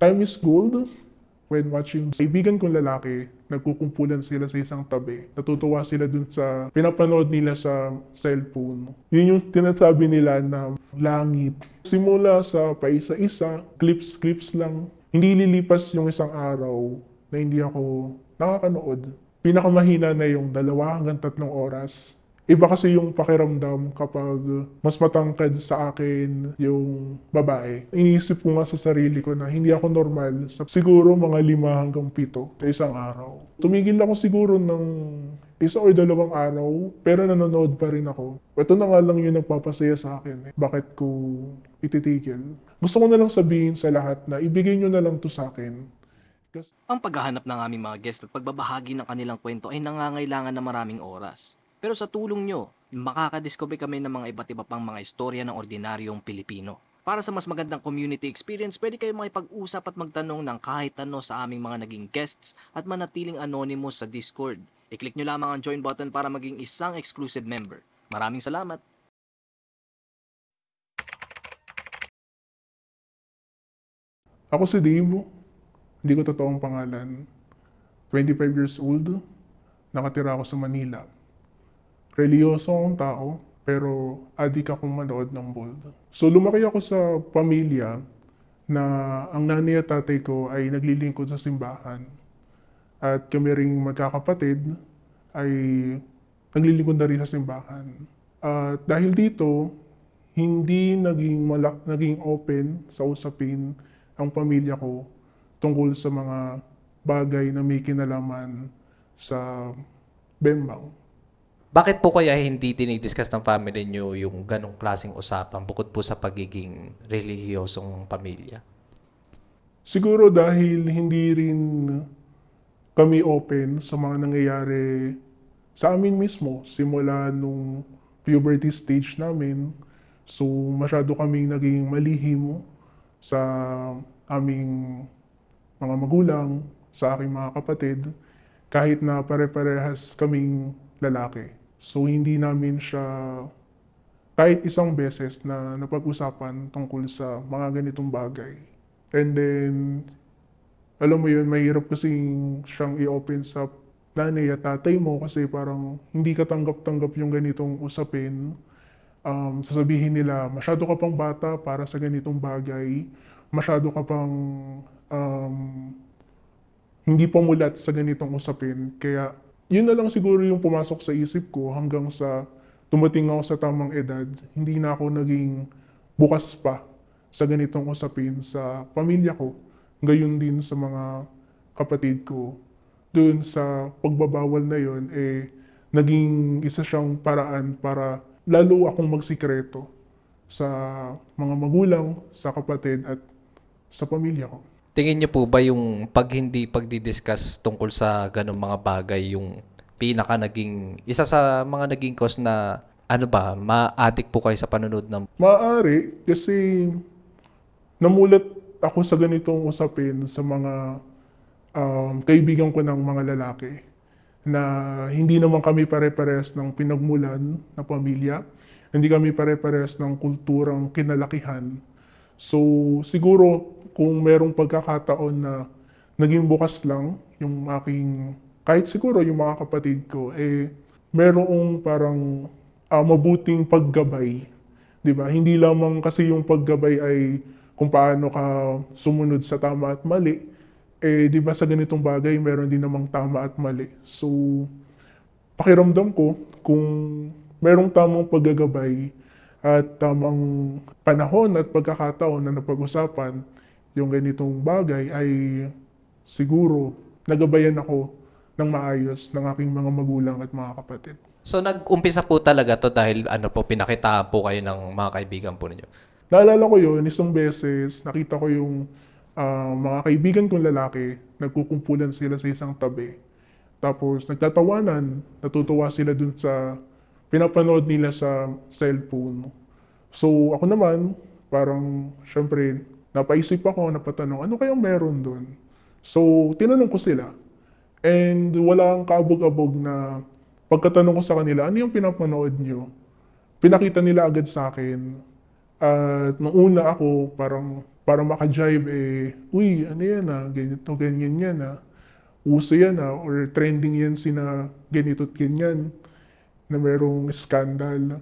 Time is gold when watching kaibigan kong lalaki, nagkukumpulan sila sa isang tabi. Natutuwa sila dun sa pinapanood nila sa cellphone. Yun yung tinasabi nila na langit. Simula sa paisa-isa, clips lang. Hindi lilipas yung isang araw na hindi ako nakakanood. Pinakamahina na yung 2 hanggang 3 oras. Iba kasi yung pakiramdam kapag mas matangkad sa akin yung babae. Iniisip ko nga sa sarili ko na hindi ako normal sa siguro mga 5 hanggang 7 sa isang araw. Tumigil ako siguro ng 1 o 2 araw, pero nanonood pa rin ako. Ito na nga lang yung nagpapasaya sa akin. Bakit ko ititigil? Gusto ko na lang sabihin sa lahat na ibigay nyo na lang to sa akin. Ang paghahanap ng aming mga guest at pagbabahagi ng kanilang kwento ay nangangailangan ng maraming oras. Pero sa tulong nyo, makakadiscover kami ng mga iba't iba pang mga istorya ng ordinaryong Pilipino. Para sa mas magandang community experience, pwede kayo makipag-usap at magtanong ng kahit ano sa aming mga naging guests at manatiling anonymous sa Discord. I-click nyo lamang ang join button para maging isang exclusive member. Maraming salamat! Ako si Dave, hindi ko totoong pangalan. 25 years old, nakatira ako sa Manila. Reliyoso akong tao, pero adik akong manood ng bold. So lumaki ako sa pamilya na ang nanay at tatay ko ay naglilingkod sa simbahan. At kami ring magkakapatid ay naglilingkod na rin sa simbahan. At dahil dito, hindi naging open sa usapin ang pamilya ko tungkol sa mga bagay na may kinalaman sa Bembang. Bakit po kaya hindi dinidiscuss ng family niyo yung ganong klaseng usapan bukod po sa pagiging relihiyosong pamilya? Siguro dahil hindi rin kami open sa mga nangyayari sa amin mismo simula nung puberty stage namin. So masyado kaming naging malihim sa aming mga magulang, sa aking mga kapatid, kahit na pare-parehas kaming lalaki. So hindi namin siya kahit isang beses na napag-usapan tungkol sa mga ganitong bagay. And then, alam mo yun, mahirap kasing siyang i-open sa nanay at tatay mo kasi parang hindi ka tanggap-tanggap yung ganitong usapin. Sasabihin nila, masyado ka pang bata para sa ganitong bagay, masyado ka pang hindi pa mulat sa ganitong usapin. Kaya yun na lang siguro yung pumasok sa isip ko hanggang sa dumating ako sa tamang edad. Hindi na ako naging bukas pa sa ganitong usapin sa pamilya ko. Gayon din sa mga kapatid ko. Doon sa pagbabawal na yun, naging isa siyang paraan para lalo akong magsikreto sa mga magulang, sa kapatid at sa pamilya ko. Tingin niyo po ba yung hindi pagdidiscuss tungkol sa ganong mga bagay yung isa sa mga naging cause na ma-addict po kayo sa panonood ng... Maaari kasi namulat ako sa ganitong usapin sa mga kaibigan ko ng mga lalaki na hindi naman kami pare-pares ng pinagmulan na pamilya, hindi kami pare-pares ng kulturang kinalakihan. So siguro kung merong pagkakataon na naging bukas lang yung aking, kahit siguro yung mga kapatid ko, merong parang mabuting paggabay. Diba? Hindi lamang kasi yung paggabay ay kung paano ka sumunod sa tama at mali. Diba sa ganitong bagay, meron din namang tama at mali. So, pakiramdam ko, kung merong tamang paggagabay at tamang panahon at pagkakataon na napag-usapan yung ganitong bagay, ay siguro nagabayan ako ng maayos ng aking mga magulang at mga kapatid. So nag-umpisa po talaga to dahil pinakitaan po kayo ng mga kaibigan po ninyo? Naalala ko yun, isang beses, nakita ko yung mga kaibigan kong lalaki, nagkukumpulan sila sa isang tabi. Tapos nagtatawanan, natutuwa sila dun sa pinapanood nila sa cellphone. So ako naman, parang syempre, napaisip ako, napatanong, ano kayang meron dun? So tinanong ko sila. And walang kaabog-abog na pagkatanong ko sa kanila, ano yung pinapanood nyo? Pinakita nila agad sa akin. At nung una ako, parang para maka-jive uy, ano yan ganito, ganyan yan uso yan or trending yan sina ganito't ganyan na merong scandal.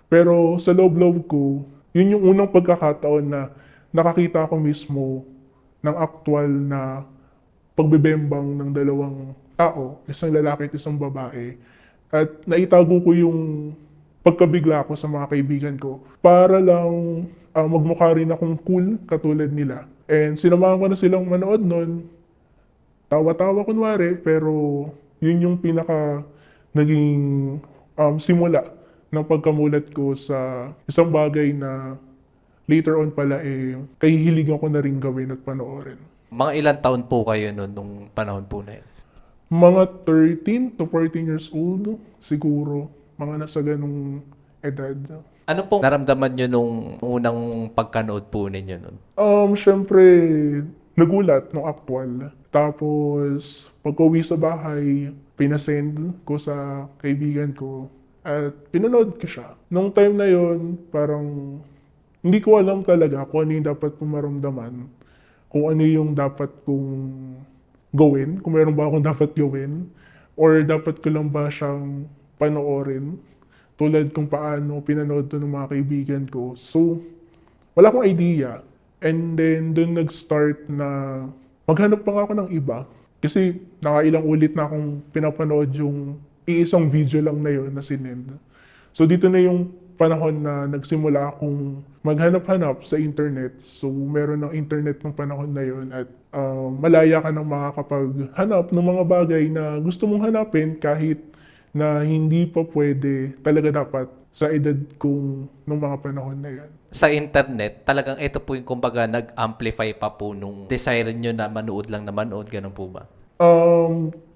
Pero sa loob-loob ko, yun yung unang pagkakataon na nakakita ko mismo ng aktual na pagbebembang ng dalawang tao, isang lalaki at isang babae. At naitago ko yung pagkabigla ko sa mga kaibigan ko para lang magmukha rin akong cool katulad nila. And sinamahan ko na silang manood nun. Tawa-tawa kunwari, pero yun yung pinaka naging simula ng pagkamulat ko sa isang bagay na later on pala kahihiligan ko na rin gawin at panoorin. Mga ilang taon po kayo noon nung panahon po na yun? Mga 13 to 14 years old, siguro. Mga nasa ganung edad. Ano pong naramdaman nyo nung unang pagkanood po ninyo nun? Syempre, nagulat nung actual. Tapos, pagka-uwi sa bahay, pinasend ko sa kaibigan ko at pinanood ko siya. Nung time na yon, parang hindi ko alam talaga kung ano yung dapat kong maramdaman. Kung ano yung dapat kong gawin, kung meron ba akong dapat gawin, or dapat ko lang ba siyang panoorin, tulad kung paano pinanood to ng mga kaibigan ko. So, wala akong idea. And then, doon nag-start na maghanap pa nga ako ng iba. Kasi nakailang ulit na akong pinapanood yung iisang video lang na yun na sinend. So, dito na yung panahon na nagsimula akong maghanap-hanap sa internet. So, meron ng internet ng panahon na yun at malaya ka nang makakapaghanap ng mga bagay na gusto mong hanapin kahit na hindi pa pwede talaga dapat sa edad kong nung mga panahon na yan. Sa internet, talagang ito po yung kumbaga nag-amplify pa po nung desire nyo na manood lang na manood, ganun po ba?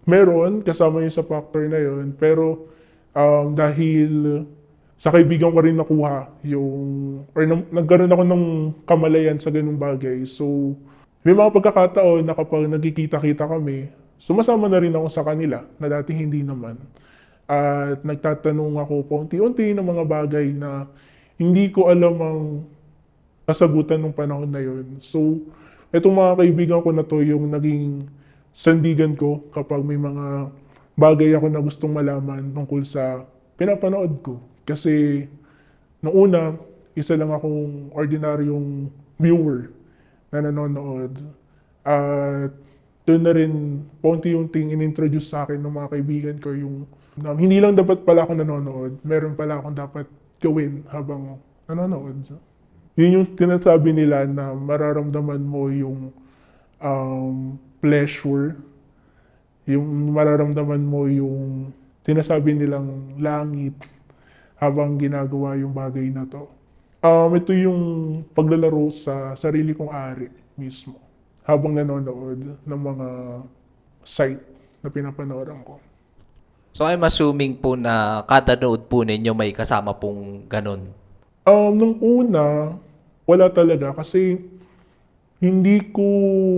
Meron, kasama yun sa factor na yun. Pero dahil sa kaibigan ko rin nakuha yung, or nagkaroon ako ng kamalayan sa ganung bagay. So, may mga pagkakataon na kapag nagkikita-kita kami, sumasama na rin ako sa kanila na dati hindi naman. At nagtatanong ako paunti-unti ng mga bagay na hindi ko alam ang kasagutan ng panahon na yun. So, itong mga kaibigan ko na to yung naging sandigan ko kapag may mga bagay ako na gustong malaman tungkol sa pinapanood ko. Kasi noong una, isa lang akong ordinaryong viewer na nanonood. At doon na rin paunti-unting inintroduce sa akin ng mga kaibigan ko yung hindi lang dapat pala ako nanonood, meron pala akong dapat gawin habang nanonood. Yun yung tinasabi nila na mararamdaman mo yung pleasure, yung mararamdaman mo yung sinasabi nilang langit habang ginagawa yung bagay na to. Ito yung paglalaro sa sarili kong ari mismo habang nanonood ng mga site na pinapanooran ko. So I'm assuming po na kada nood po ninyo may kasama pong ganun. Nung una, wala talaga kasi hindi ko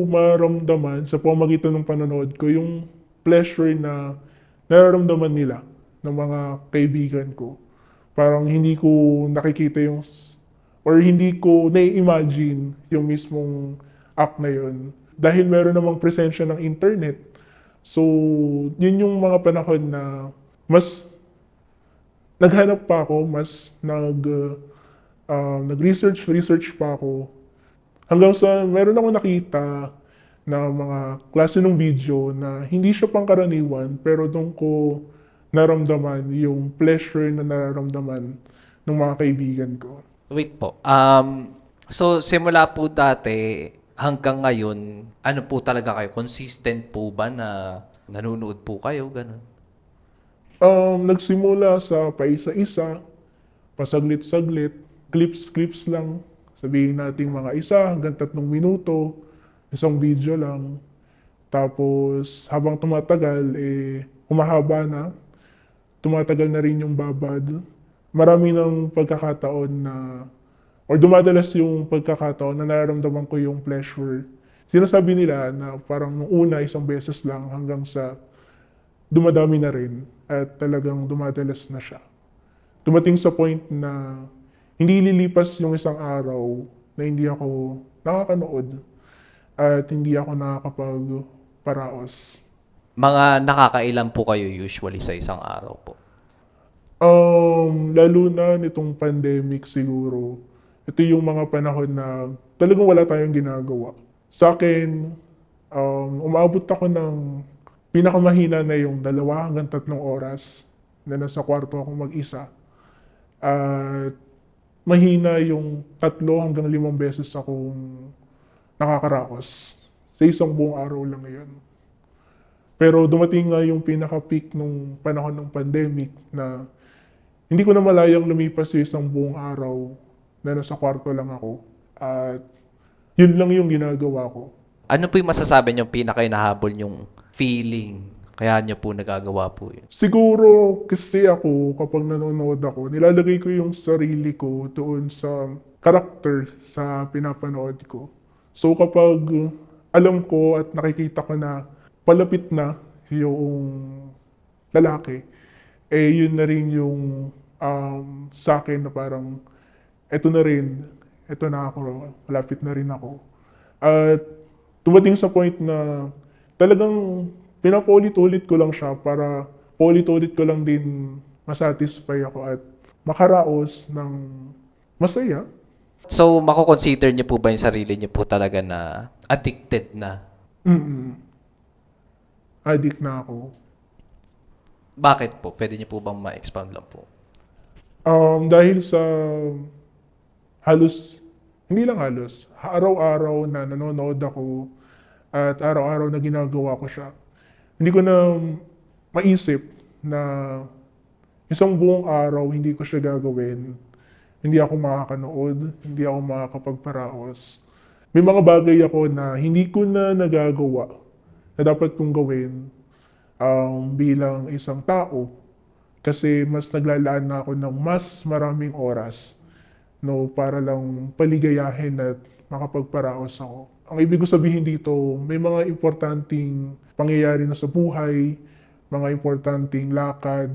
maramdaman sa pamamagitan ng panonood ko yung pleasure na nararamdaman nila ng mga kaibigan ko. Parang hindi ko nakikita yung, or hindi ko nai-imagine yung mismong act na yun. Dahil meron namang presensya ng internet. So, yun yung mga panahon na mas naghanap pa ako, mas nag-research pa ako. Hanggang sa meron ako nakita na mga klase ng video na hindi siya pangkaraniwan, pero doon ko naramdaman yung pleasure na nararamdaman ng mga kaibigan ko. Wait po. So simula po dati hanggang ngayon, ano po talaga kayo? Consistent po ba na nanonood po kayo? Ganun? Nagsimula sa paisa-isa, pasaglit-saglit, clips lang. Sabihin natin mga 1 hanggang 3 minuto, isang video lang. Tapos habang tumatagal, humahaba na. Tumatagal na rin yung babad. Marami ng pagkakataon na, or dumadalas yung pagkakataon na nararamdaman ko yung pleasure. Sinasabi nila na parang nung una 1 beses lang hanggang sa dumadami na rin at talagang dumadalas na siya. Dumating sa point na hindi lilipas yung 1 araw na hindi ako nakakanood at hindi ako nakakapagparaos. Mga nakakailan po kayo usually sa isang araw po? Lalo na nitong pandemic siguro, ito yung mga panahon na talagang wala tayong ginagawa. Sa akin, umabot ako ng pinakamahina na yung 2 hanggang 3 oras na nasa kwarto ako mag-isa. At mahina yung 3 hanggang 5 beses akong nakakaraos. Sa isang buong araw lang yun. Pero dumating nga yung pinaka-peak nung panahon ng pandemic na hindi ko na malayang lumipas yung isang buong araw na nasa kwarto lang ako. At yun lang yung ginagawa ko. Ano po yung masasabi niyo pinaka-hinahabol yung feeling? Kaya niyo po nagagawa po yun? Siguro kasi ako, kapag nanonood ako, nilalagay ko yung sarili ko doon sa karakter sa pinapanood ko. So kapag alam ko at nakikita ko na palapit na yung lalaki, eh yun na rin yung sa akin na parang eto na rin, eto na ako, malapit na rin ako. At dumating sa point na talagang pinapaulit-ulit ko lang siya para paulit-ulit ko lang din masatisfy ako at makaraos ng masaya. So, mako-consider niyo po ba yung sarili niyo po talaga na addicted na? Addict na ako. Bakit po? Pwede niyo po bang ma-expound lang po? Dahil sa halos, hindi lang halos, araw-araw na nanonood ako at araw-araw na ginagawa ko siya. Hindi ko na maisip na isang buong araw hindi ko siya gagawin. Hindi ako makakanood, hindi ako makakapagparaos. May mga bagay ako na hindi ko na nagagawa na dapat kong gawin bilang isang tao kasi mas naglalaan na ako ng mas maraming oras para lang paligayahin at makapagparaos ako. Ang ibig ko sabihin dito, may mga importanteng pangyayari na sa buhay, mga importanteng lakad,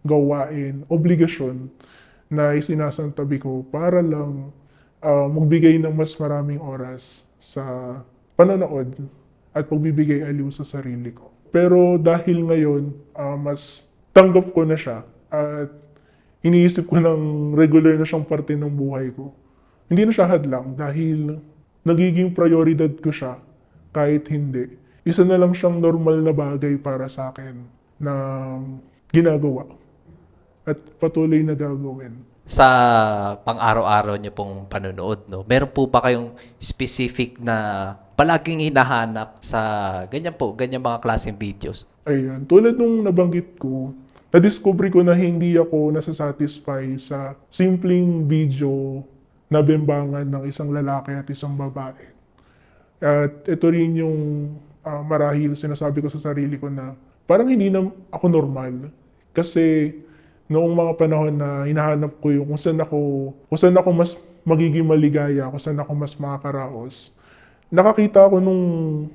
gawain, obligasyon na isinasantabi ko para lang magbigay ng mas maraming oras sa panonood at pagbibigay aliw sa sarili ko. Pero dahil ngayon, mas tanggap ko na siya at iniisip ko ng regular na siyang parte ng buhay ko. Hindi na siya hadlang dahil nagiging prioridad ko siya kahit hindi. Isa na lang siyang normal na bagay para sa akin na ginagawa at patuloy na gagawin. Sa pang-araw-araw niyo pong panonood, no? Meron po ba kayong specific na palaging hinahanap sa ganyan mga klaseng videos? Ayan, tulad nung nabanggit ko, na-discover ko na hindi ako nasasatisfy sa simpleng video na bembangan ng isang lalaki at isang babae. At ito rin yung marahil sinasabi ko sa sarili ko na parang hindi na ako normal. Kasi noong mga panahon na hinahanap ko yung kung saan ako mas magiging maligaya, kung saan ako mas makakaraos, nakakita ako nung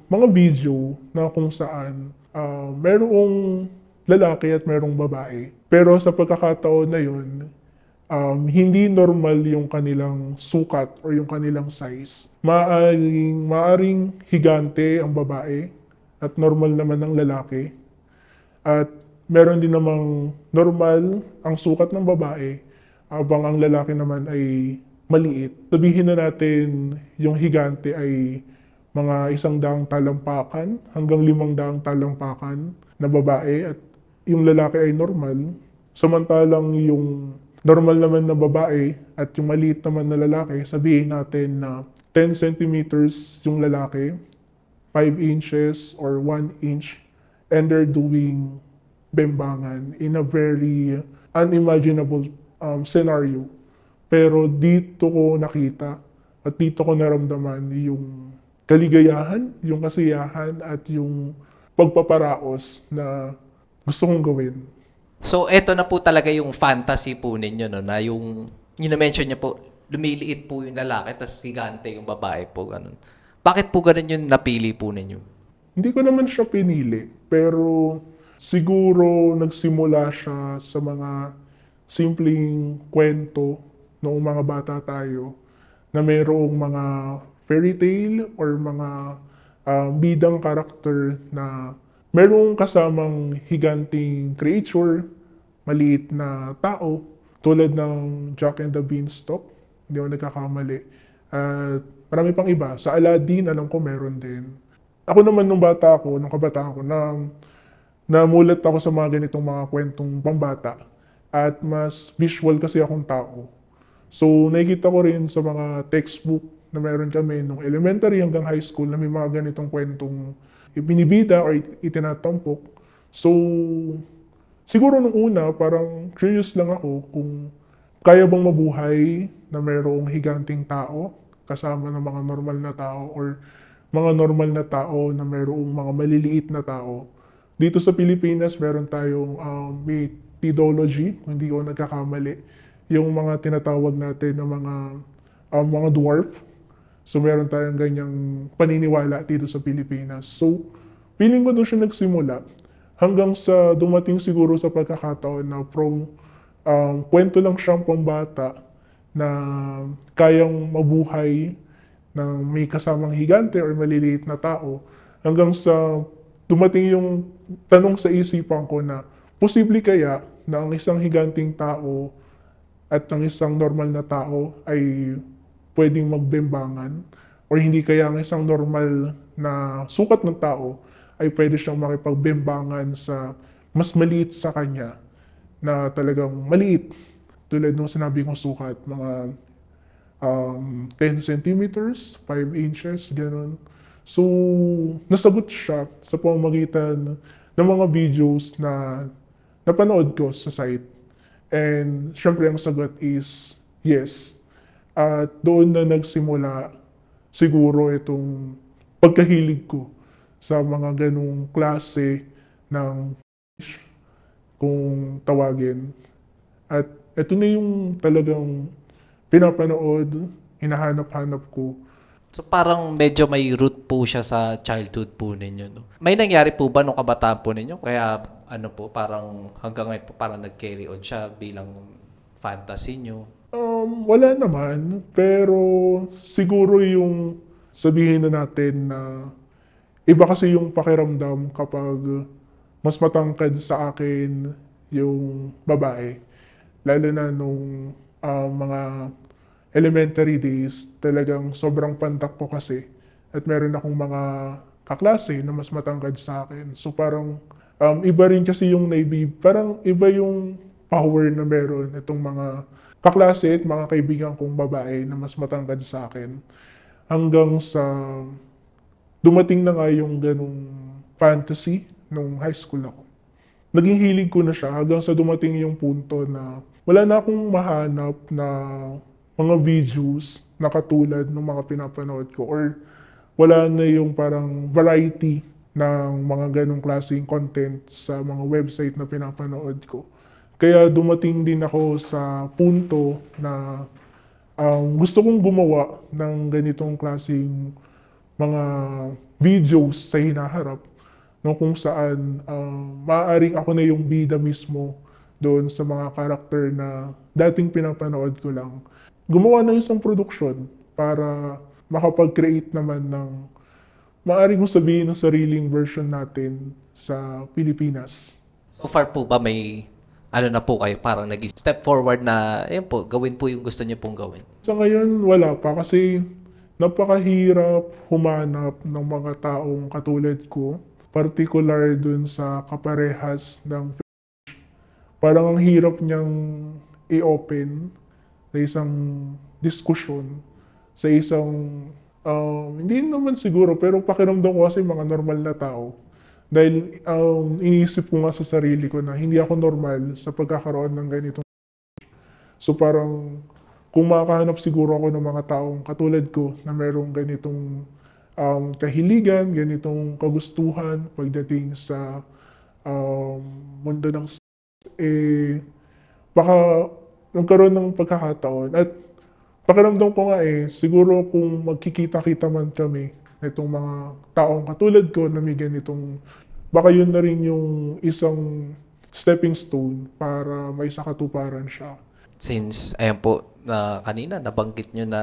mga video na kung saan merong lalaki at merong babae. Pero sa pagkakataon na yun, hindi normal yung kanilang sukat or yung kanilang size. Maaring higante ang babae at normal naman ang lalaki. At meron din namang normal ang sukat ng babae habang ang lalaki naman ay maliit. Sabihin na natin yung higante ay mga 100 talampakan hanggang 500 talampakan na babae at yung lalaki ay normal. Samantalang yung normal naman na babae at yung maliit naman na lalaki, sabihin natin na 10 centimeters yung lalaki, 5 inches or 1 inch, and they're doing bembangan in a very unimaginable scenario. Pero dito ko nakita at dito ko naramdaman yung kaligayahan, yung kasiyahan at yung pagpaparaos na gusto kong gawin. So, eto na po talaga yung fantasy po ninyo, no? Na yung na-mention niya po, lumiliit po yung lalaki, tapos higante yung babae po, ganun. Bakit po ganun yung napili po ninyo? Hindi ko naman siya pinili, pero siguro nagsimula siya sa mga simpleng kwento noong mga bata tayo na mayroong mga fairy tale or mga bidang karakter na merong kasamang higanting creature, maliit na tao, tulad ng Jack and the Beanstalk, hindi ako nagkakamali. At marami pang iba. Sa Aladdin, alam ko meron din. Ako naman nung kabataan ko, namulat ako sa mga ganitong mga kwentong pambata. At mas visual kasi akong tao. So, nakikita ko rin sa mga textbook na meron kami nung elementary hanggang high school na may mga ganitong kwentong ibinibida or itinatampok. So, siguro nung una, parang curious lang ako kung kaya bang mabuhay na mayroong higanting tao kasama ng mga normal na tao or mga normal na tao na mayroong mga maliliit na tao. Dito sa Pilipinas, meron tayong mythology, kung hindi ko nagkakamali, yung mga tinatawag natin na mga dwarf. So meron tayong ganyang paniniwala dito sa Pilipinas. So feeling ko doon siya nagsimula hanggang sa dumating siguro sa pagkakataon na from kwento lang siyang pambata na kayang mabuhay ng may kasamang higante or maliliit na tao hanggang sa dumating yung tanong sa isipan ko na posible kaya na ang isang higanting tao at ang isang normal na tao ay pwedeng magbembangan or hindi kaya ang isang normal na sukat ng tao ay pwede siyang makipagbembangan sa mas maliit sa kanya na talagang maliit. Tulad nung sinabi kong sukat, mga 10 centimeters, 5 inches, gano'n. So, nasagot siya sa pamamagitan ng mga videos na napanood ko sa site. And syempre ang sagot is yes. At doon na nagsimula siguro itong pagkahilig ko sa mga ganong klase ng fish, kung tawagin. At ito na yung talagang pinapanood, hinahanap-hanap ko. So parang medyo may root po siya sa childhood po ninyo, no? May nangyari po ba nung kabataan po ninyo? Kaya ano po, parang hanggang ngayon po parang nag-carry on siya bilang fantasy nyo? Wala naman, pero siguro yung sabihin na natin na iba kasi yung pakiramdam kapag mas matangkad sa akin yung babae. Lalo na nung mga elementary days, talagang sobrang pandak ko kasi. At meron akong mga kaklase na mas matangkad sa akin. So parang iba rin kasi yung parang iba yung power na meron itong mga kaklase at mga kaibigan kong babae na mas matangkad sa akin. Hanggang sa dumating na nga yung ganong fantasy nung high school ako. Naging hilig ko na siya hanggang sa dumating yung punto na wala na akong mahanap na mga videos na katulad ng mga pinapanood ko or wala na yung parang variety ng mga ganong klaseng content sa mga website na pinapanood ko. Kaya dumating din ako sa punto na gusto kong gumawa ng ganitong klaseng mga videos sa hinaharap no, kung saan maaaring ako na yung bida mismo doon sa mga karakter na dating pinapanood ko lang. Gumawa ng isang produksyon para makapag-create naman ng maaaring kong sabihin ng sariling version natin sa Pilipinas. So far po ba may ano na po kayo, parang nag-step forward na, ayun po, gawin po yung gusto niyo pong gawin? Sa ngayon, wala pa kasi napakahirap humanap ng mga taong katulad ko, particular dun sa kaparehas ng fish. Parang ang hirap niyang i-open sa isang diskusyon, sa isang, hindi naman siguro, pero pakiramdam ko kasi mga normal na tao. Dahil iniisip ko nga sa sarili ko na hindi ako normal sa pagkakaroon ng ganitong. So parang kung makahanap siguro ako ng mga taong katulad ko na merong ganitong kahiligan, ganitong kagustuhan pagdating sa mundo ng baka nagkaroon ng pagkakataon. At pakiramdam ko nga siguro kung magkikita-kita man kami itong mga taong katulad ko na may ganitong, baka yun na rin yung isang stepping stone para may sakatuparan siya. Since, ayan po, na kanina nabanggit nyo na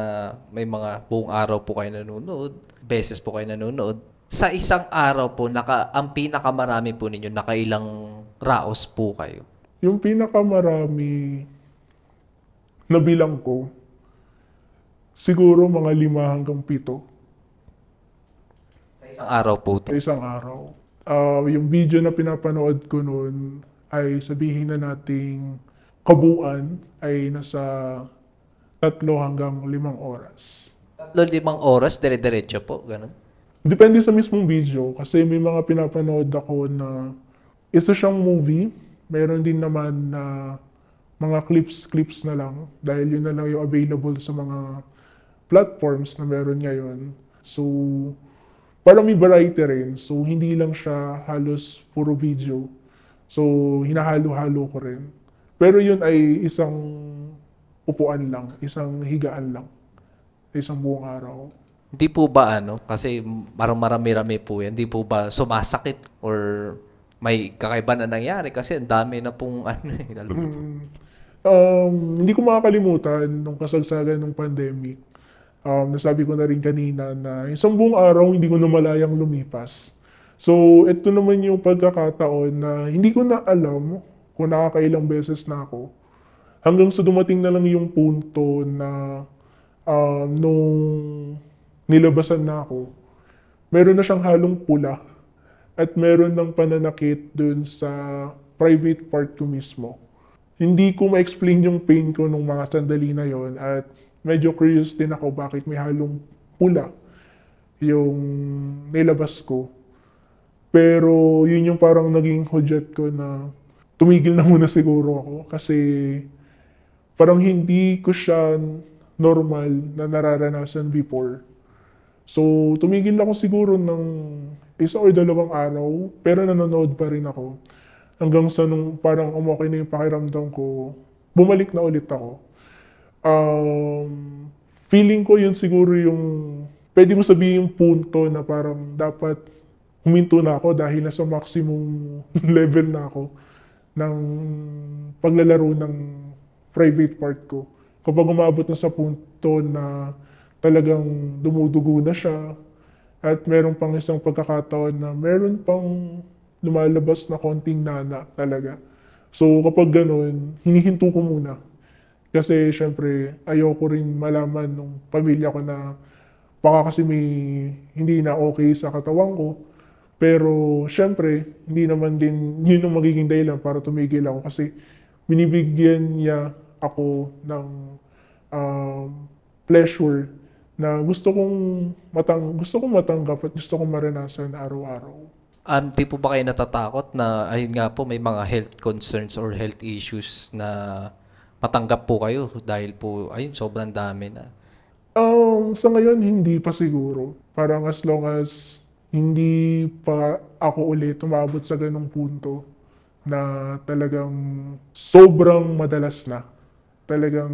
may mga buong araw po kayo nanonood, beses po kayo nanonood. Sa isang araw po, ang pinakamarami po ninyo, nakailang raos po kayo? Yung pinakamarami na bilang ko, siguro mga 5 hanggang 7 Sa isang araw po to. sa isang araw. Yung video na pinapanood ko noon ay sabihin na nating kabuuan ay nasa 3 hanggang 5 oras. 3-5 oras, dire-diretso po, ganun. Depende sa mismong video kasi may mga pinapanood ako na isa siyang movie. Meron din naman na mga clips na lang dahil yun na lang yung available sa mga platforms na meron ngayon. So, parang may variety rin. So, hindi lang siya halos puro video. So, hinahalo-halo ko rin. Pero yun ay isang upuan lang, isang higaan lang, isang buong araw. Hindi po ba kasi parang marami-rami po yan, hindi po ba sumasakit or may kakaiba na nangyari kasi ang dami na pong Hindi ko makakalimutan nung kasagsagan ng pandemic. Nasabi ko na rin kanina na isang buong araw hindi ko na malayang lumipas. So, ito naman yung pagkakataon na hindi ko na alam kung nakakailang beses na ako. Hanggang sa dumating na lang yung punto na nung nilabasan na ako, meron na siyang halong pula at meron ng pananakit dun sa private part ko mismo. Hindi ko ma-explain yung pain ko nung mga sandali na yon at medyo curious din ako bakit may halong pula yung nilabas ko. Pero yun yung parang naging hudyat ko na tumigil na muna siguro ako kasi parang hindi ko siya normal na nararanasan before. So, tumigil ako siguro ng 1 o 2 araw, pero nanonood pa rin ako. Hanggang sa nung parang umokay na yung pakiramdam ko, bumalik na ulit ako. Feeling ko yun siguro yung, pwede mo sabihin yung punto na parang dapat huminto na ako dahil nasa maximum level na ako ng paglalaro ng private part ko. Kapag umabot na sa punto na talagang dumudugo na siya at meron pang isang pagkakataon na meron pang lumalabas na konting nana talaga. So kapag ganun, hinihinto ko muna. Kasi syempre ayoko rin malaman ng pamilya ko na baka kasi may hindi na okay sa katawan ko. Pero syempre, hindi naman din yun ang magiging dahilan para tumigil ako kasi binibigyan niya ako ng pleasure na gusto kong matanggap at gusto kong maranasan araw-araw. Di po ba kayo natatakot na, ayun nga po, may mga health concerns or health issues na matanggap po kayo dahil po, ayun, sobrang dami na? Sa ngayon, hindi pa siguro. Parang as long as hindi pa ako ulit umabot sa ganong punto na talagang sobrang madalas na. Talagang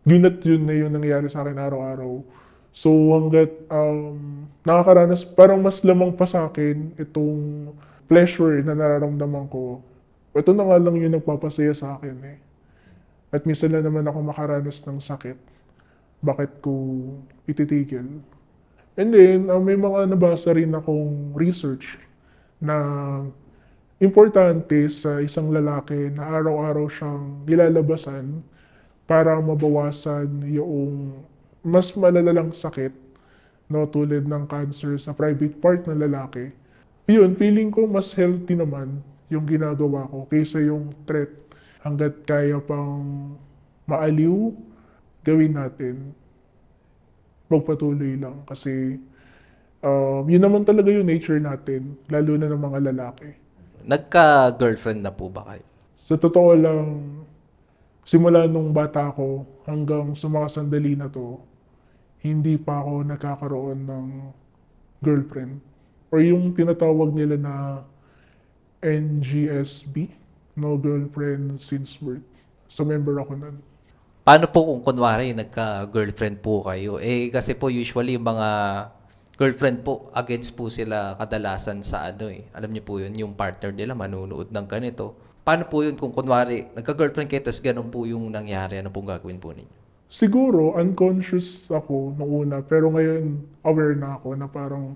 yun at yun na yun nangyayari sa akin araw-araw. So hanggat nakakaranas, parang mas lamang pa sa akin itong pleasure na nararamdaman ko. Ito na nga lang yung nagpapasaya sa akin eh. At minsan lang naman ako makaranas ng sakit. Bakit ko ititigil? And then, may mga nabasa rin akong research na importante sa isang lalaki na araw-araw siyang nilalabasan para mabawasan yung mas malalalang sakit, no, tulad ng cancer sa private part ng lalaki. Yun, feeling ko mas healthy naman yung ginagawa ko kaysa yung threat. Hanggat kaya pang maaliw, gawin natin. Magpatuloy lang kasi yun naman talaga yung nature natin, lalo na ng mga lalaki. Nagka-girlfriend na po ba kayo? Sa totoo lang, simula nung bata ko hanggang sa mga sandali na to, hindi pa ako nagkakaroon ng girlfriend. Or yung tinatawag nila na NGSB, no girlfriend since birth. So member ako nun. Paano po kung kunwari nagka-girlfriend po kayo? Kasi po usually yung mga girlfriend po, against po sila kadalasan sa Alam niyo po yun, yung partner nila manunood ng ganito. Paano po yun kung kunwari, nagka-girlfriend kayo, tapos ganun po yung nangyari, ano pong gagawin po ninyo? Siguro, unconscious ako nung una, pero ngayon aware na ako na parang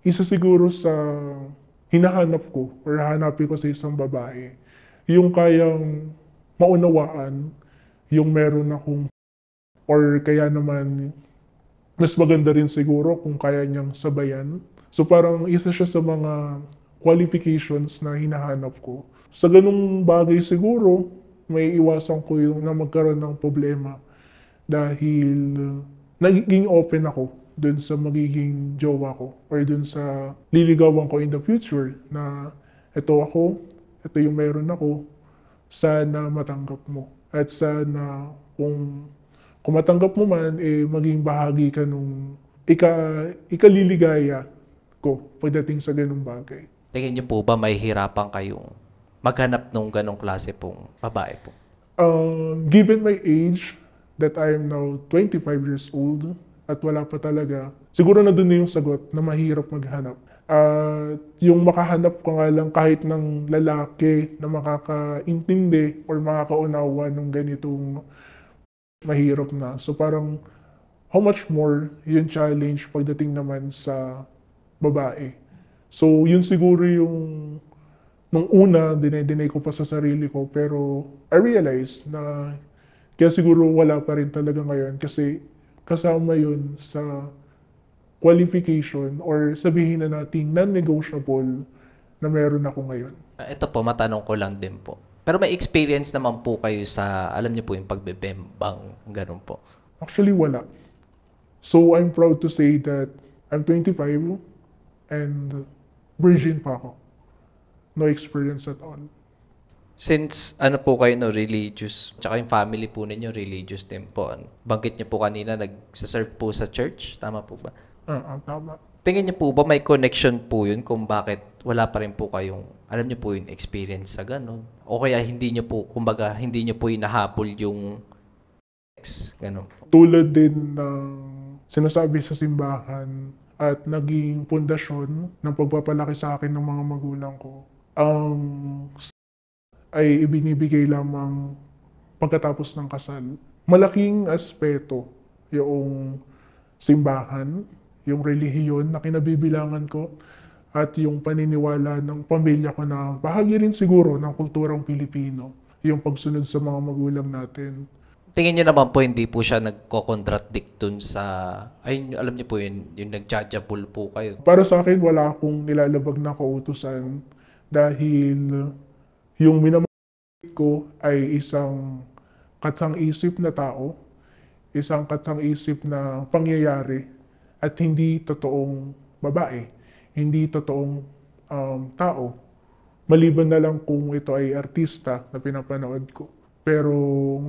isa siguro sa hinahanap ko or hanapin ko sa isang babae, yung kayang maunawaan yung meron akong or kaya naman mas maganda rin siguro kung kaya niyang sabayan. So parang isa siya sa mga qualifications na hinahanap ko. Sa ganung bagay siguro, may iwasan ko yung na magkaroon ng problema dahil nagiging open ako dun sa magiging jowa ko or dun sa liligawan ko in the future na ito yung meron ako, sana matanggap mo. At sana kung matanggap mo man, maging bahagi ka nung ikaliligaya ko pagdating sa ganung bagay. Tingin niyo po ba may hirapan kayong maghanap nung ganong klase pong babae po? Given my age, that I am now 25 years old, at wala pa talaga, siguro na dun na yung sagot na mahirap maghanap. At yung makahanap ko nga lang kahit ng lalaki na makakaintindi or makakaunawa ng ganitong mahirap na. So parang how much more yung challenge pagdating naman sa babae. So yun siguro yung nung una, dinay ko pa sa sarili ko, pero I realized na kaya siguro wala pa rin talaga ngayon kasi kasama yun sa qualification or sabihin na natin non-negotiable na meron ako ngayon. Ito po, matanong ko lang din po. Pero may experience naman po kayo sa, alam niyo po yung pagbebembang, ganun po. Actually, wala. So I'm proud to say that I'm 25 and virgin pa ako. No experience at all. Since ano po kayo no, religious, tsaka yung family po ninyo religious din po. Banggit niyo po kanina, nagsaserve po sa church, tama po ba? Tama. Tingin niyo po ba may connection po yun kung bakit wala pa rin po kayong, alam niyo po yung experience sa ganun? O kaya hindi niyo po, kumbaga, hindi niyo po hinahabol yung sex, ganun po? Tulad din ng sinasabi sa simbahan at naging pundasyon ng pagpapalaki sa akin ng mga magulang ko, ay ibinibigay lamang pagkatapos ng kasal. Malaking aspeto yung simbahan, yung relihiyon na kinabibilangan ko, at yung paniniwala ng pamilya ko na bahagi rin siguro ng kulturang Pilipino, yung pagsunod sa mga magulang natin. Tingin niyo naman po hindi po siya nagko-contradict dun sa, ay alam niyo po yun, yung nag-judgeable po kayo. Para sa akin, wala akong nilalabag na kautusan dahil yung minamahal ko ay isang katsang-isip na tao, isang katsang-isip na pangyayari, at hindi totoong babae, hindi totoong tao. Maliban na lang kung ito ay artista na pinapanood ko. Pero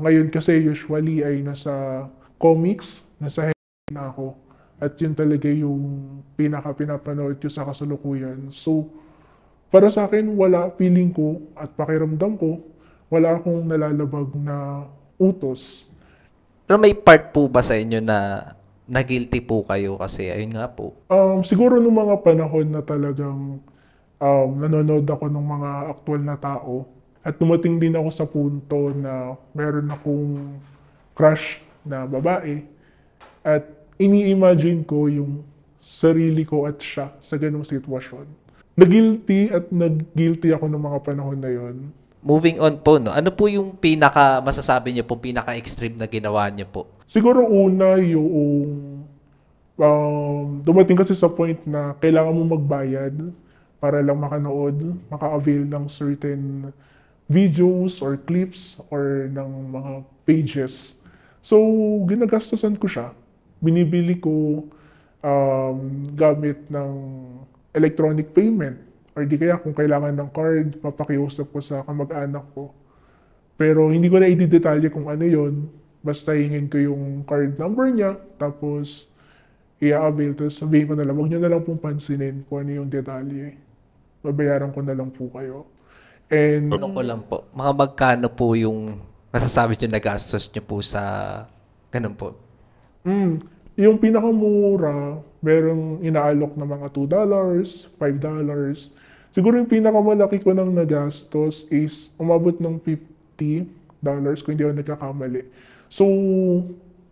ngayon kasi usually ay nasa comics, nasa head na ako. At yun talaga yung pinaka-pinapanood ko sa kasalukuyan. So, para sa akin, wala, feeling ko at pakiramdam ko, wala akong nalalabag na utos. Pero may part po ba sa inyo na guilty po kayo kasi ayun nga po. Siguro nung mga panahon na talagang nanonood ako ng mga aktual na tao at dumating din ako sa punto na meron akong crush na babae at ini-imagine ko yung sarili ko at siya sa ganung sitwasyon. Nag-guilty at nag-guilty ako ng mga panahon na yon. Moving on po, no? Ano po yung masasabi niyo po, pinaka-extreme na ginawa niyo po? Siguro una yung dumating kasi sa point na kailangan mo magbayad para lang makanood, maka-avail ng certain videos or clips or ng mga pages. So, ginagastusan ko siya. Binibili ko gamit ng electronic payment. Or di kaya kung kailangan ng card, papakiusap ko sa kamag-anak ko. Pero hindi ko na i-detalye kung ano yon. Basta hingin ko yung card number niya, tapos i-avail. Tapos sabihin ko na lang, huwag niyo na lang pong pansinin kung ano yung detalye. Babayaran ko na lang po kayo. And Ano ko lang po, mga magkano po yung masasabi niyo nagastos niyo po sa ganun po? yung pinakamura, merong inaalok na mga $2, $5. Siguro yung pinakamalaki ko nang nagastos is umabot ng $50 kung hindi ako nagkakamali. So,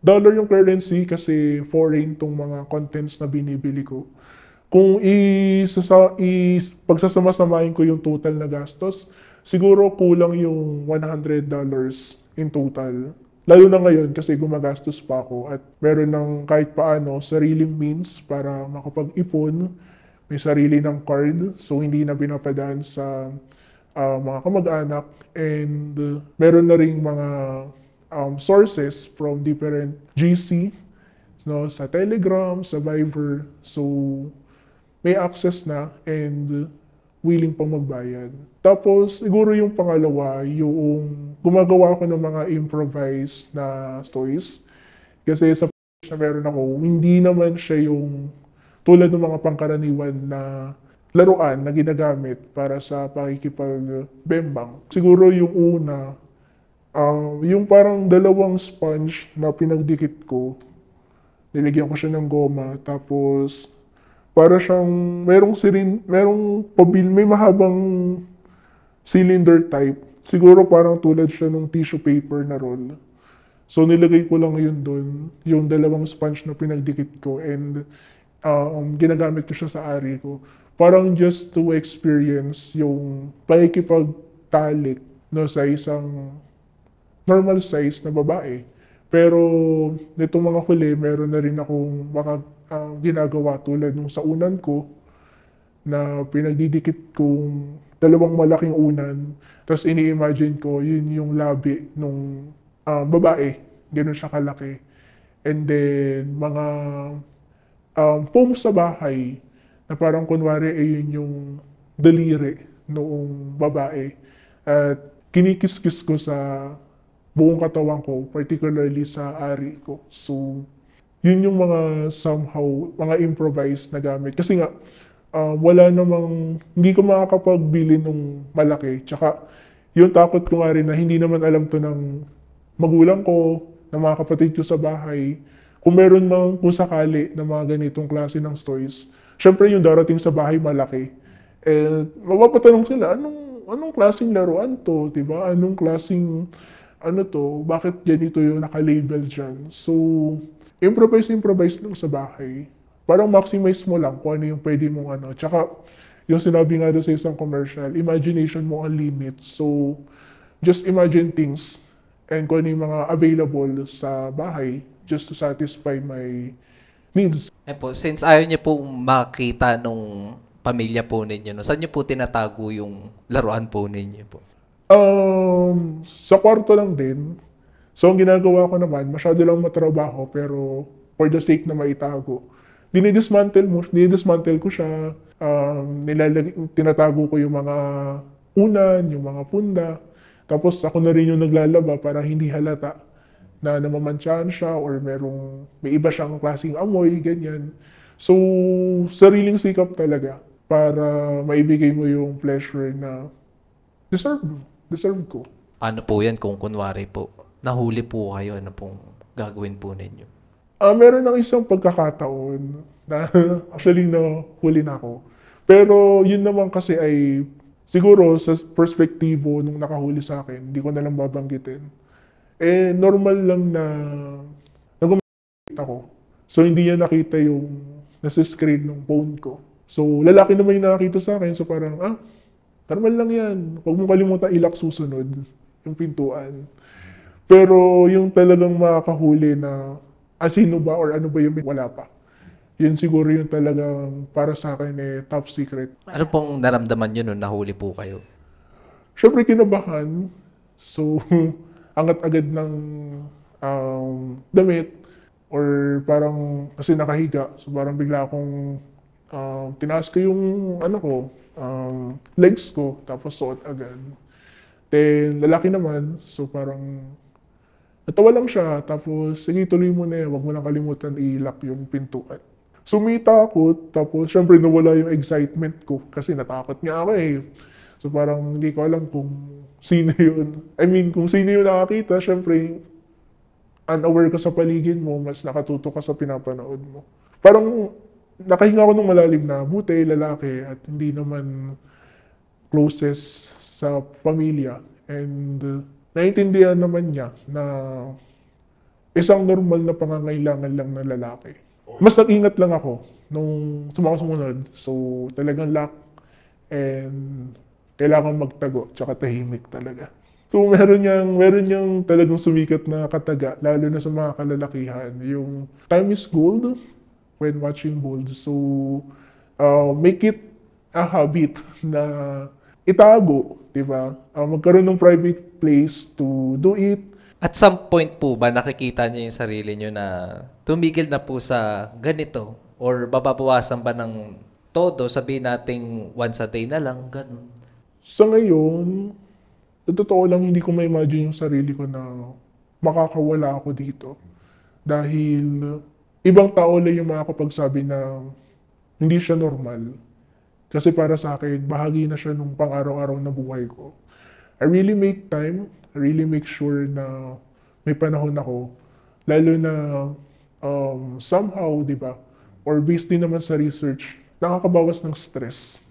dollar yung currency kasi foreign tong mga contents na binibili ko. Kung pagsasama-samahin ko yung total na gastos, siguro kulang yung $100 in total. Lalo na ngayon kasi gumagastos pa ako at meron ng kahit paano sariling means para makapag-ipon, may sarili ng card, so hindi na pinapadaan sa mga kamag-anak, and meron na ring mga sources from different GC, no, sa Telegram, sa Viber, so may access na and willing pang magbayad. Tapos, siguro yung pangalawa, yung gumagawa ako ng mga improvised na stories. Kasi sa na meron ako, hindi naman siya yung tulad ng mga pangkaraniwan na laruan na ginagamit para sa pakikipagbembang. Siguro yung una, yung parang dalawang sponge na pinagdikit ko, nilagyan ko siya ng goma, tapos para siyang may mahabang cylinder type. Siguro parang tulad siya ng tissue paper na roll. So nilagay ko lang yun doon, yung dalawang sponge na pinagdikit ko, and ginagamit ko siya sa ari ko. Parang just to experience yung pakikipagtalik, no, sa isang normal size na babae. Pero nitong mga huli, meron na rin akong mga ginagawa tulad nung sa unan ko na pinagdidikit kong dalawang malaking unan. Tapos ini-imagine ko, yun yung labi nung babae. Ganun siya kalaki. And then, mga foam sa bahay na parang kunwari yun yung daliri noong babae. At kinikis-kis ko sa buong katawan ko, particularly sa ari ko. So, yun yung mga somehow, mga improvised na gamit. Kasi nga, hindi ko makakapagbili ng malaki. Tsaka, yung takot ko nga rin na hindi naman alam to ng magulang ko, ng mga kapatid ko sa bahay. Kung meron mang kung sakali na mga ganitong klase ng stories, syempre yung darating sa bahay malaki. Eh, mapapatanong sila, anong klaseng laruan to, diba? Anong klaseng, bakit ganito yung naka-label dyan? So, improvise lang sa bahay. Parang maximize mo lang kung ano yung pwede mong Tsaka, yung sinabi nga doon sa isang commercial, imagination mo ang limit. So, just imagine things and kung ano yung mga available sa bahay just to satisfy my needs. Po, since ayaw niyo po makita nung pamilya po ninyo, no, saan niyo po tinatago yung laruan po ninyo po? Sa kwarto lang din. So, ang ginagawa ko naman, masyado lang matrabaho, pero for the sake na maitago. Dinidismantle ko siya. Tinatago ko yung mga unan, yung mga punda. Tapos ako na rin yung naglalaba para hindi halata na namamantsahan siya or may iba siyang klaseng amoy, ganyan. So, sariling sikap talaga para maibigay mo yung pleasure na deserve ko. Ano po yan kung kunwari po, nahuli po kayo, ano pong gagawin po ninyo? Meron ng isang pagkakataon na actually nahuli na ako. Pero yun naman kasi ay siguro sa perspektibo nung nakahuli sa akin, hindi ko na lang babanggitin. Eh, normal lang na nagumamit ako. So, hindi niya nakita yung nasa screen ng phone ko. So, lalaki naman yung nakakita sa akin. So, parang, normal lang yan. Huwag mong kalimutan ilak susunod yung pintuan. Pero yung talagang makakahuli na sino ba or ano ba yung wala pa. Yun siguro yung talagang para sa akin top secret. Ano pong naramdaman nyo nung nahuli po kayo? Siyempre kinabahan. So, angat agad ng damit or parang kasi nakahiga. So, parang bigla akong tinaas ko yung legs ko tapos suot agad. Then, lalaki naman. So, parang natawa lang siya, tapos, sige, tuloy mo na, huwag mo na kalimutan i-lock yung pintuan. Sumita ako, tapos, syempre, nawala yung excitement ko, kasi natakot nga ako eh. So, parang, hindi ko alam kung sino yun. Kung sino yung nakakita, syempre, unaware ka sa paligid mo, mas nakatuto ka sa pinapanood mo. Parang, nakahinga ako ng malalim na, buti, lalaki, at hindi naman closest sa pamilya. And naiintindihan naman niya na isang normal na pangangailangan lang ng lalaki. Mas nag-ingat lang ako nung sumunod. So talagang lock and kailangan magtago tsaka tahimik talaga. So meron niyang talagang sumikat na kataga, lalo na sa mga kalalakihan. Yung time is gold when watching bold. So make it a habit na itago, di ba? Magkaroon ng private place to do it. At some point po ba nakikita niyo yung sarili niyo na tumigil na po sa ganito? Or bababawasan ba ng todo, sabihin nating once a day na lang, ganun? Sa ngayon, sa totoo lang, hindi ko ma-imagine yung sarili ko na makakawala ako dito. Dahil ibang tao lang yung makakapagsabi na hindi siya normal. Kasi para sa akin, bahagi na siya nung pang-araw-araw na buhay ko. I really make time, I really make sure na may panahon ako. Lalo na somehow, di ba, or based din naman sa research, nakakabawas ng stress.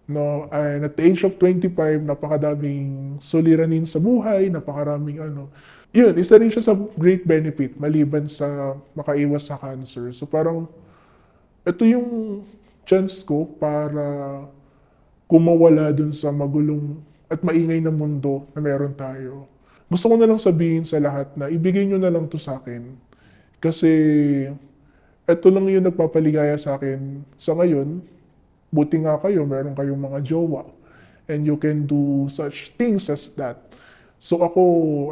No, and at the age of 25, napakadaming suliranin sa buhay, napakaraming ano. Yun, isa rin siya sa great benefit, maliban sa makaiwas sa cancer. So parang, ito yung chance ko para kumawala dun sa magulong at maingay na mundo na meron tayo. Gusto ko na lang sabihin sa lahat na ibigay nyo na lang to sa akin. Kasi, ito lang yung nagpapaligaya sa akin sa ngayon. Buti nga kayo, meron kayong mga jowa. And you can do such things as that. So ako,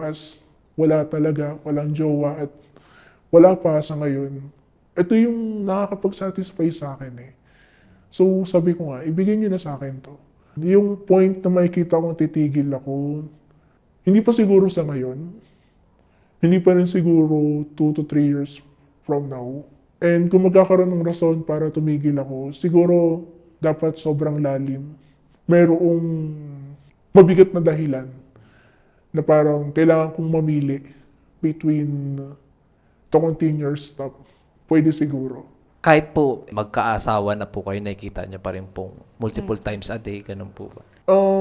as wala talaga, walang jowa at wala pa sa ngayon, ito yung nakakapag-satisfy sa akin eh. So sabi ko nga, ibigay nyo na sa akin to. Yung point na makikita kong titigil ako, hindi pa siguro sa ngayon. Hindi pa rin siguro 2 to 3 years from now. And kung magkakaroon ng rason para tumigil ako, siguro dapat sobrang lalim. Mayroong mabigat na dahilan na parang kailangan kong mamili between to continue or stop. Pwede siguro. Kahit po magkaasawa na po kayo, nakikita niya pa rin pong multiple times a day, ganun po ba?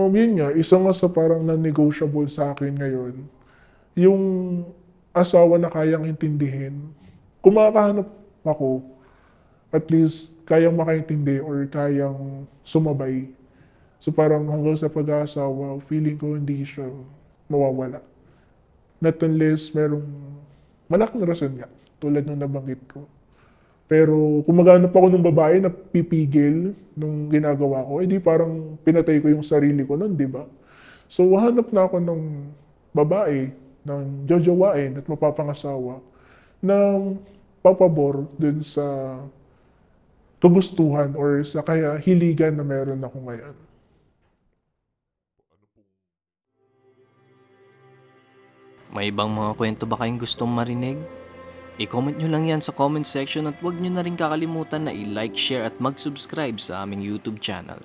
Yun nga, isa nga sa parang non-negotiable sa akin ngayon, yung asawa na kayang intindihin. Kung makakahanap ako, at least kayang makaintindi or kayang sumabay. So parang hanggang sa pag-aasawa, feeling ko hindi siya mawawala. Not unless merong malaking rason nga, tulad ng nabanggit ko. Pero kung maghanap ako ng babae na pipigil nung ginagawa ko, edi parang pinatay ko yung sarili ko nun, di ba? So hanap na ako ng babae, ng jojowain at mapapangasawa, ng papabor dun sa kagustuhan or sa kaya hiligan na meron ako ngayon. May ibang mga kwento ba kayong gustong marinig? I-comment nyo lang yan sa comment section at huwag nyo na rin kakalimutan na i-like, share at mag-subscribe sa aming YouTube channel.